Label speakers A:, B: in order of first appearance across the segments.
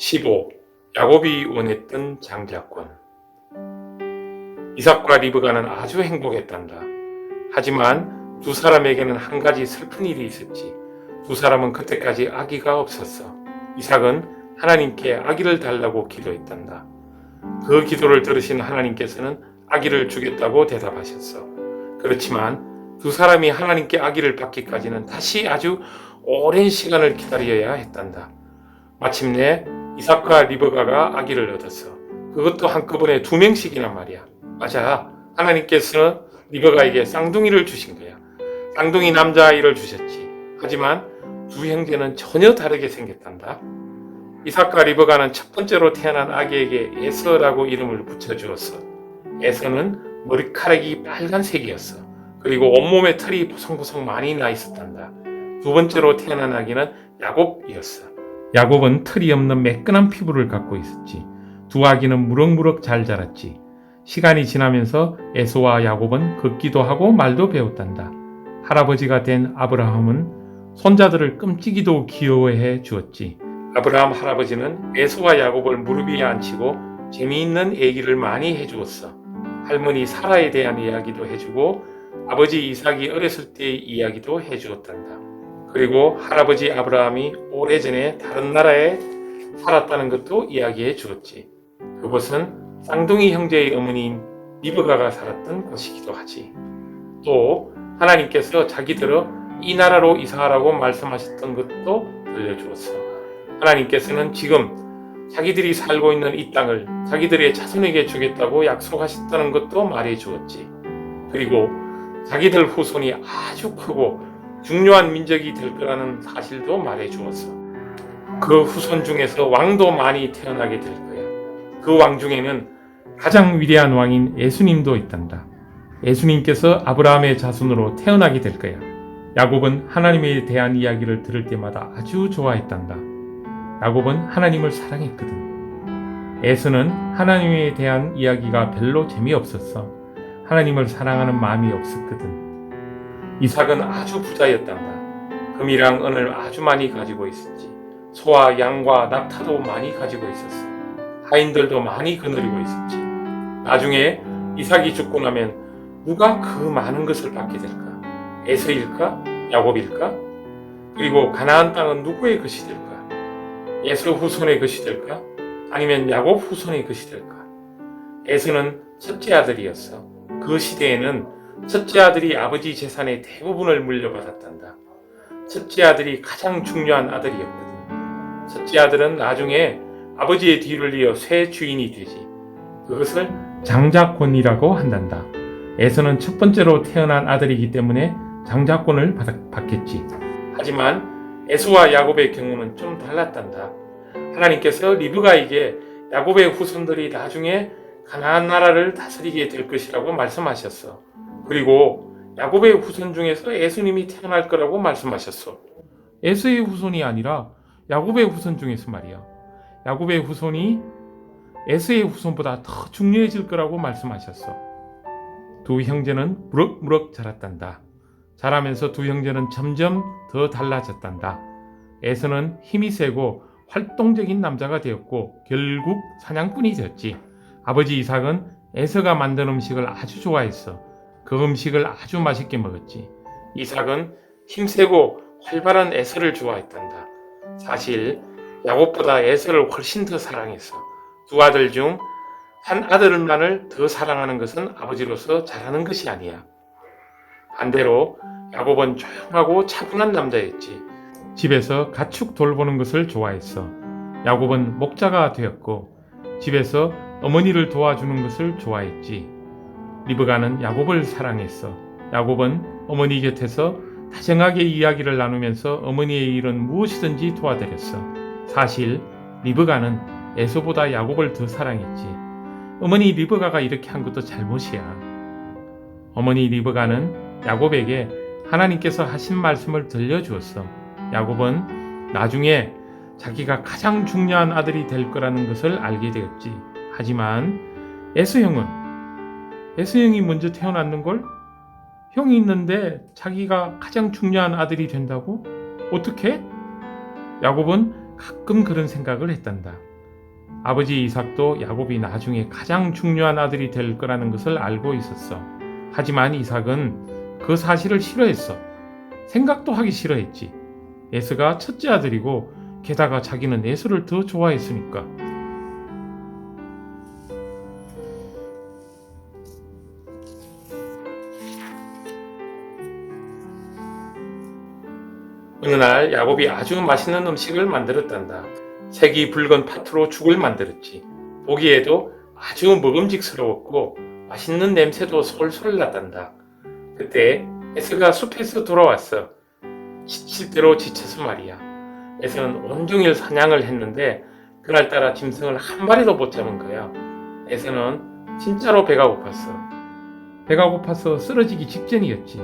A: 15. 야곱이 원했던 장자권. 이삭과 리브가는 아주 행복했단다. 하지만 두 사람에게는 한 가지 슬픈 일이 있었지. 두 사람은 그때까지 아기가 없었어. 이삭은 하나님께 아기를 달라고 기도했단다. 그 기도를 들으신 하나님께서는 아기를 주겠다고 대답하셨어. 그렇지만 두 사람이 하나님께 아기를 받기까지는 다시 아주 오랜 시간을 기다려야 했단다. 마침내 이삭과 리브가가 아기를 얻었어. 그것도 한꺼번에 2명씩이란 말이야. 맞아. 하나님께서는 리브가에게 쌍둥이를 주신 거야. 쌍둥이 남자아이를 주셨지. 하지만 두 형제는 전혀 다르게 생겼단다. 이삭과 리브가는 첫 번째로 태어난 아기에게 에서라고 이름을 붙여주었어. 에서는 머리카락이 빨간색이었어. 그리고 온몸에 털이 보송보송 많이 나 있었단다. 두 번째로 태어난 아기는 야곱이었어. 야곱은 털이 없는 매끈한 피부를 갖고 있었지. 두 아기는 무럭무럭 잘 자랐지. 시간이 지나면서 에서와 야곱은 걷기도 하고 말도 배웠단다. 할아버지가 된 아브라함은 손자들을 끔찍이도 귀여워해 주었지. 아브라함 할아버지는 에서와 야곱을 무릎 위에 앉히고 재미있는 얘기를 많이 해주었어. 할머니 사라에 대한 이야기도 해주고 아버지 이삭이 어렸을 때의 이야기도 해주었단다. 그리고 할아버지 아브라함이 오래전에 다른 나라에 살았다는 것도 이야기해 주었지. 그곳은 쌍둥이 형제의 어머니인 리브가가 살았던 곳이기도 하지. 또 하나님께서 자기들어 이 나라로 이사하라고 말씀하셨던 것도 들려주었어. 하나님께서는 지금 자기들이 살고 있는 이 땅을 자기들의 자손에게 주겠다고 약속하셨다는 것도 말해 주었지. 그리고 자기들 후손이 아주 크고 중요한 민족이 될 거라는 사실도 말해 주었어. 그 후손 중에서 왕도 많이 태어나게 될 거야. 그 왕 중에는 가장 위대한 왕인 예수님도 있단다. 예수님께서 아브라함의 자손으로 태어나게 될 거야. 야곱은 하나님에 대한 이야기를 들을 때마다 아주 좋아했단다. 야곱은 하나님을 사랑했거든. 에서는 하나님에 대한 이야기가 별로 재미없었어. 하나님을 사랑하는 마음이 없었거든. 이삭은 아주 부자였단다. 금이랑 은을 아주 많이 가지고 있었지. 소와 양과 낙타도 많이 가지고 있었어. 하인들도 많이 거느리고 있었지. 나중에 이삭이 죽고 나면 누가 그 많은 것을 받게 될까? 에서일까? 야곱일까? 그리고 가나안 땅은 누구의 것이 될까? 에서 후손의 것이 될까? 아니면 야곱 후손의 것이 될까? 에서는 첫째 아들이었어. 그 시대에는 첫째 아들이 아버지 재산의 대부분을 물려받았단다. 첫째 아들이 가장 중요한 아들이었거든. 첫째 아들은 나중에 아버지의 뒤를 이어 새 주인이 되지. 그것을 장자권이라고 한단다. 에서는 첫 번째로 태어난 아들이기 때문에 장자권을 받겠지. 하지만 에서와 야곱의 경우는 좀 달랐단다. 하나님께서 리브가에게 야곱의 후손들이 나중에 가나안 나라를 다스리게 될 것이라고 말씀하셨어. 그리고 야곱의 후손 중에서 예수님이 태어날 거라고 말씀하셨어. 에서의 후손이 아니라 야곱의 후손 중에서 말이야. 야곱의 후손이 에서의 후손보다 더 중요해질 거라고 말씀하셨어. 두 형제는 무럭무럭 자랐단다. 자라면서 두 형제는 점점 더 달라졌단다. 에서는 힘이 세고 활동적인 남자가 되었고 결국 사냥꾼이 되었지. 아버지 이삭은 에서가 만든 음식을 아주 좋아했어. 그 음식을 아주 맛있게 먹었지. 이삭은 힘세고 활발한 에서를 좋아했단다. 사실 야곱보다 에서를 훨씬 더 사랑했어. 두 아들 중 한 아들만을 더 사랑하는 것은 아버지로서 잘하는 것이 아니야. 반대로 야곱은 조용하고 차분한 남자였지. 집에서 가축 돌보는 것을 좋아했어. 야곱은 목자가 되었고 집에서 어머니를 도와주는 것을 좋아했지. 리브가는 야곱을 사랑했어. 야곱은 어머니 곁에서 다정하게 이야기를 나누면서 어머니의 일은 무엇이든지 도와드렸어. 사실 리브가는 에서보다 야곱을 더 사랑했지. 어머니 리브가가 이렇게 한 것도 잘못이야. 어머니 리브가는 야곱에게 하나님께서 하신 말씀을 들려주었어. 야곱은 나중에 자기가 가장 중요한 아들이 될 거라는 것을 알게 되었지. 하지만 에서 형이 먼저 태어났는걸? 형이 있는데 자기가 가장 중요한 아들이 된다고? 어떻게? 야곱은 가끔 그런 생각을 했단다. 아버지 이삭도 야곱이 나중에 가장 중요한 아들이 될 거라는 것을 알고 있었어. 하지만 이삭은 그 사실을 싫어했어. 생각도 하기 싫어했지. 에서가 첫째 아들이고 게다가 자기는 에서를 더 좋아했으니까. 어느 날 야곱이 아주 맛있는 음식을 만들었단다. 색이 붉은 팥으로 죽을 만들었지. 보기에도 아주 먹음직스러웠고 맛있는 냄새도 솔솔 났단다. 그때 에서가 숲에서 돌아왔어. 지칠 대로 지쳐서 말이야. 에서는 온종일 사냥을 했는데 그날따라 짐승을 한 마리도 못 잡은 거야. 에서는 진짜로 배가 고팠어. 배가 고파서 쓰러지기 직전이었지.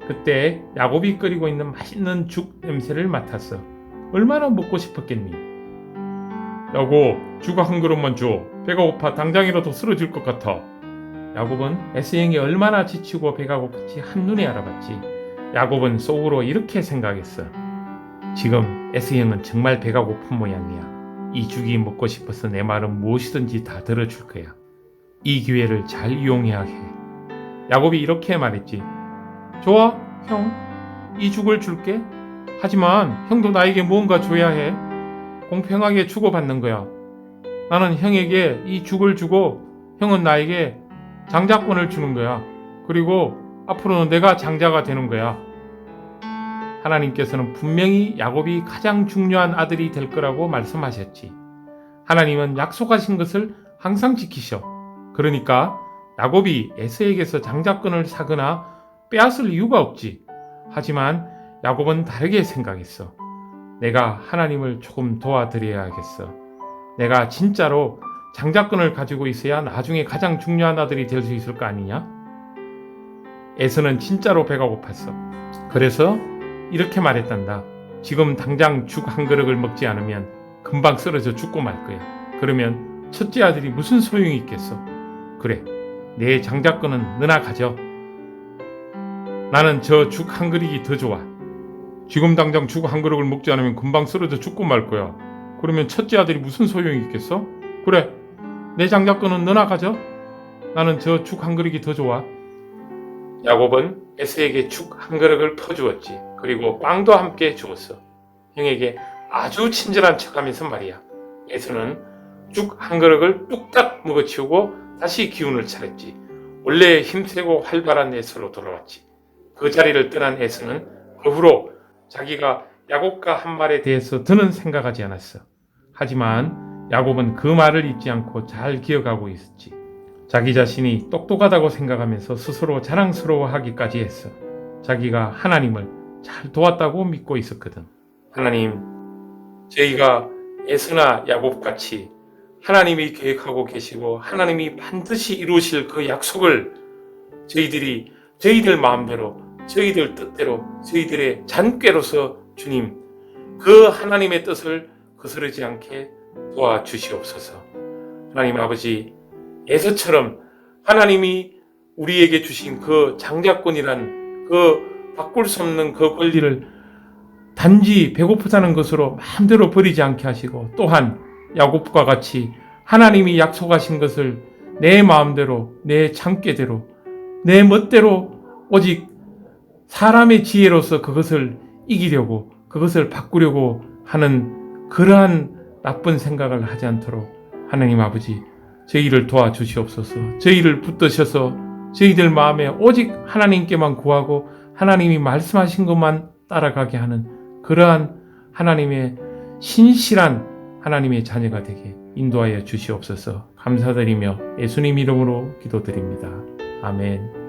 A: 그때 야곱이 끓이고 있는 맛있는 죽 냄새를 맡았어. 얼마나 먹고 싶었겠니? 야곱, 죽 한 그릇만 줘. 배가 고파 당장이라도 쓰러질 것 같아. 야곱은 에서 형이 얼마나 지치고 배가 고픈지 한눈에 알아봤지. 야곱은 속으로 이렇게 생각했어. 지금 에서 형은 정말 배가 고픈 모양이야. 이 죽이 먹고 싶어서 내 말은 무엇이든지 다 들어줄 거야. 이 기회를 잘 이용해야 해. 야곱이 이렇게 말했지. 좋아, 형. 이 죽을 줄게. 하지만 형도 나에게 무언가 줘야 해. 공평하게 주고받는 거야. 나는 형에게 이 죽을 주고 형은 나에게 장자권을 주는 거야. 그리고 앞으로는 내가 장자가 되는 거야. 하나님께서는 분명히 야곱이 가장 중요한 아들이 될 거라고 말씀하셨지. 하나님은 약속하신 것을 항상 지키셔. 그러니까 야곱이 에서에게서 장자권을 사거나 빼앗을 이유가 없지. 하지만 야곱은 다르게 생각했어. 내가 하나님을 조금 도와드려야겠어. 내가 진짜로 장자권을 가지고 있어야 나중에 가장 중요한 아들이 될 수 있을 거 아니냐? 에서는 진짜로 배가 고팠어. 그래서 이렇게 말했단다. 지금 당장 죽 한 그릇을 먹지 않으면 금방 쓰러져 죽고 말 거야. 그러면 첫째 아들이 무슨 소용이 있겠어? 그래, 내 장자권은 너나 가져. 나는 저 죽 한 그릇이 더 좋아. 지금 당장 죽 한 그릇을 먹지 않으면 금방 쓰러져 죽고 말 거야. 그러면 첫째 아들이 무슨 소용이 있겠어? 그래, 내 장자권은 너나 가져. 나는 저 죽 한 그릇이 더 좋아. 야곱은 에서에게 죽 한 그릇을 퍼주었지. 그리고 빵도 함께 주었어. 형에게 아주 친절한 척하면서 말이야. 에서는 죽 한 그릇을 뚝딱 먹어치우고 다시 기운을 차렸지. 원래 힘세고 활발한 에서로 돌아왔지. 그 자리를 떠난 에서는 그 후로 자기가 야곱과 한 말에 대해서 더는 생각하지 않았어. 하지만 야곱은 그 말을 잊지 않고 잘 기억하고 있었지. 자기 자신이 똑똑하다고 생각하면서 스스로 자랑스러워하기까지 했어. 자기가 하나님을 잘 도왔다고 믿고 있었거든. 하나님, 저희가 에서나 야곱같이 하나님이 계획하고 계시고 하나님이 반드시 이루실 그 약속을 저희들 마음대로, 저희들 뜻대로, 저희들의 잔꾀로서 주님, 그 하나님의 뜻을 거스르지 않게 도와주시옵소서. 하나님 아버지, 에서처럼 하나님이 우리에게 주신 그 장자권이란 그 바꿀 수 없는 그 권리를 단지 배고프다는 것으로 마음대로 버리지 않게 하시고, 또한 야곱과 같이 하나님이 약속하신 것을 내 마음대로, 내 창꾀대로, 내 멋대로 오직 사람의 지혜로서 그것을 이기려고, 그것을 바꾸려고 하는 그러한 나쁜 생각을 하지 않도록 하나님 아버지, 저희를 도와주시옵소서. 저희를 붙드셔서 저희들 마음에 오직 하나님께만 구하고 하나님이 말씀하신 것만 따라가게 하는 그러한 하나님의 신실한 하나님의 자녀가 되게 인도하여 주시옵소서. 감사드리며 예수님 이름으로 기도드립니다. 아멘.